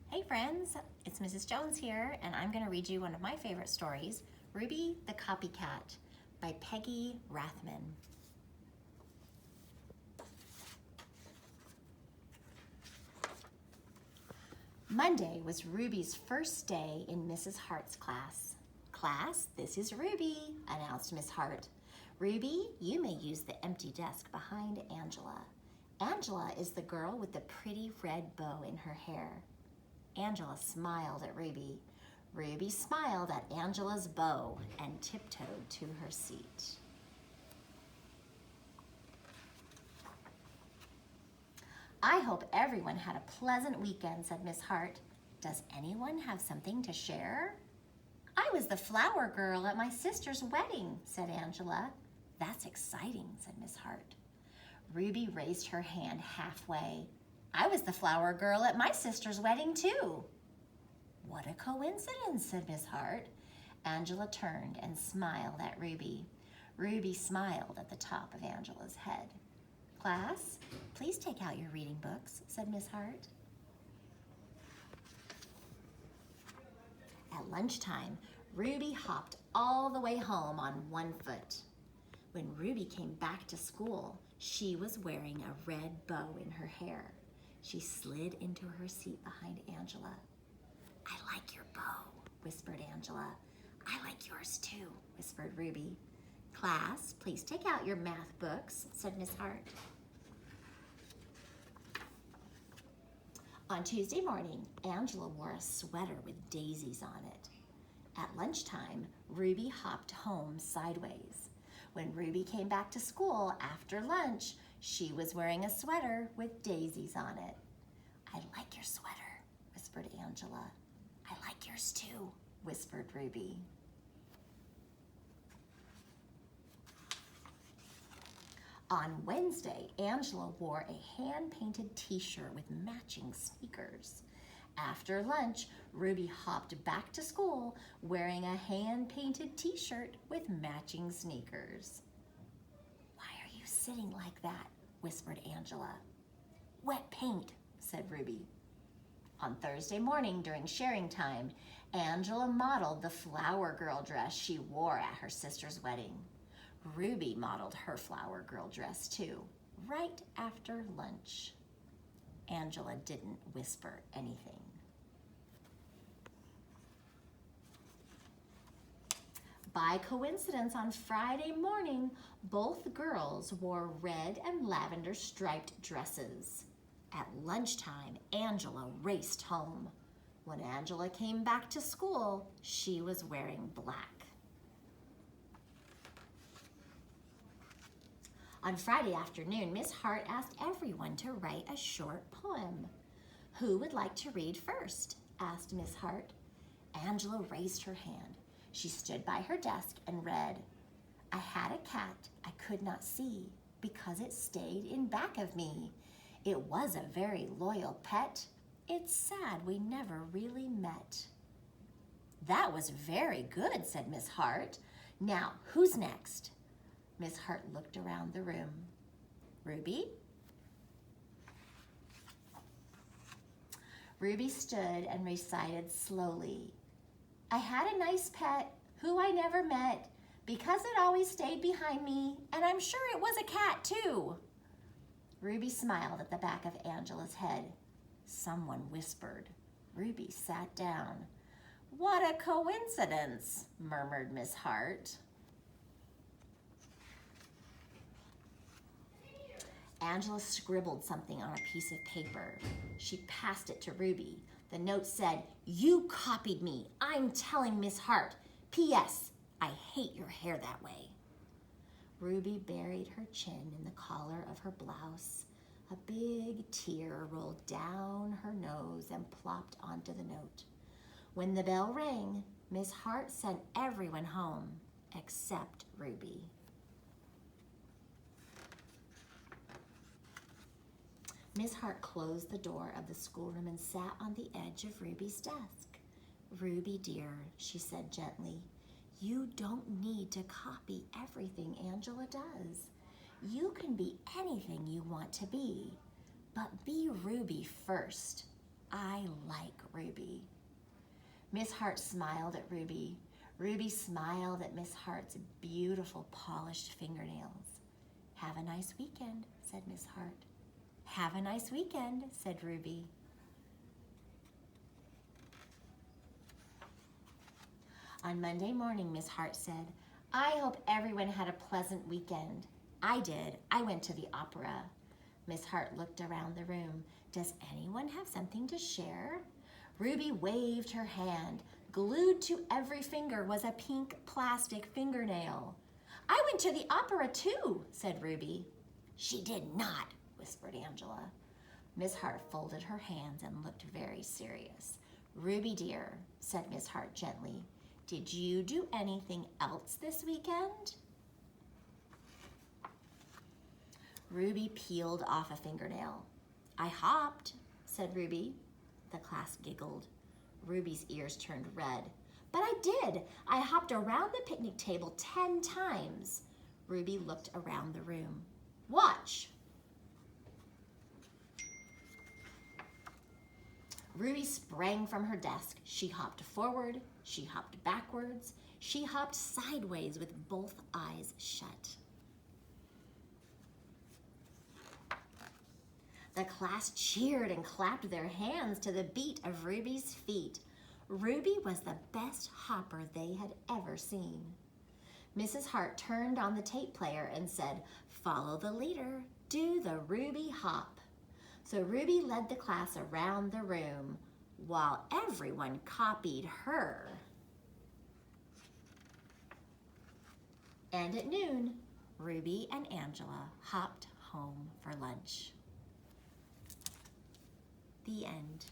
Hey friends, it's Mrs. Jones here, and I'm going to read you one of my favorite stories, Ruby the Copycat by Peggy Rathman. Monday was Ruby's first day in Mrs. Hart's class. Class, this is Ruby, announced Miss Hart. Ruby, you may use the empty desk behind Angela. Angela is the girl with the pretty red bow in her hair. Angela smiled at Ruby. Ruby smiled at Angela's bow and tiptoed to her seat. I hope everyone had a pleasant weekend, said Miss Hart. Does anyone have something to share? I was the flower girl at my sister's wedding, said Angela. That's exciting, said Miss Hart. Ruby raised her hand halfway. I was the flower girl at my sister's wedding too. What a coincidence, said Miss Hart. Angela turned and smiled at Ruby. Ruby smiled at the top of Angela's head. Class, please take out your reading books, said Miss Hart. At lunchtime, Ruby hopped all the way home on one foot. When Ruby came back to school, she was wearing a red bow in her hair. She slid into her seat behind Angela. I like your bow, whispered Angela. I like yours too, whispered Ruby. Class, please take out your math books, said Miss Hart. On Tuesday morning, Angela wore a sweater with daisies on it. At lunchtime, Ruby hopped home sideways. When Ruby came back to school after lunch, she was wearing a sweater with daisies on it. I like your sweater, whispered Angela. I like yours too, whispered Ruby. On Wednesday, Angela wore a hand-painted t-shirt with matching sneakers. After lunch, Ruby hopped back to school wearing a hand-painted t-shirt with matching sneakers. Why are you sitting like that? Whispered Angela. Wet paint, said Ruby. On Thursday morning during sharing time, Angela modeled the flower girl dress she wore at her sister's wedding. Ruby modeled her flower girl dress too, right after lunch. Angela didn't whisper anything. By coincidence, on Friday morning, both girls wore red and lavender striped dresses. At lunchtime, Angela raced home. When Angela came back to school, she was wearing black. On Friday afternoon, Miss Hart asked everyone to write a short poem. Who would like to read first? Asked Miss Hart. Angela raised her hand. She stood by her desk and read, I had a cat I could not see because it stayed in back of me. It was a very loyal pet. It's sad we never really met. That was very good, said Miss Hart. Now, who's next? Miss Hart looked around the room. Ruby? Ruby stood and recited slowly. I had a nice pet who I never met because it always stayed behind me, and I'm sure it was a cat too. Ruby smiled at the back of Angela's head. Someone whispered. Ruby sat down. What a coincidence, murmured Miss Hart. Angela scribbled something on a piece of paper. She passed it to Ruby. The note said, You copied me. I'm telling Miss Hart. P.S. I hate your hair that way. Ruby buried her chin in the collar of her blouse. A big tear rolled down her nose and plopped onto the note. When the bell rang, Miss Hart sent everyone home except Ruby. Miss Hart closed the door of the schoolroom and sat on the edge of Ruby's desk. Ruby, dear, she said gently, you don't need to copy everything Angela does. You can be anything you want to be, but be Ruby first. I like Ruby. Miss Hart smiled at Ruby. Ruby smiled at Miss Hart's beautiful polished fingernails. Have a nice weekend, said Miss Hart. Have a nice weekend, said Ruby. On Monday morning, Miss Hart said, I hope everyone had a pleasant weekend. I did. I went to the opera. Miss Hart looked around the room. Does anyone have something to share? Ruby waved her hand. Glued to every finger was a pink plastic fingernail. I went to the opera too, said Ruby. She did not, whispered Angela. Miss Hart folded her hands and looked very serious. Ruby dear, said Miss Hart gently, did you do anything else this weekend? Ruby peeled off a fingernail. I hopped, said Ruby. The class giggled. Ruby's ears turned red. But I did. I hopped around the picnic table 10 times. Ruby looked around the room. Watch. Ruby sprang from her desk. She hopped forward. She hopped backwards. She hopped sideways with both eyes shut. The class cheered and clapped their hands to the beat of Ruby's feet. Ruby was the best hopper they had ever seen. Mrs. Hart turned on the tape player and said, follow the leader, do the Ruby hop. So Ruby led the class around the room while everyone copied her. And at noon, Ruby and Angela hopped home for lunch. The end.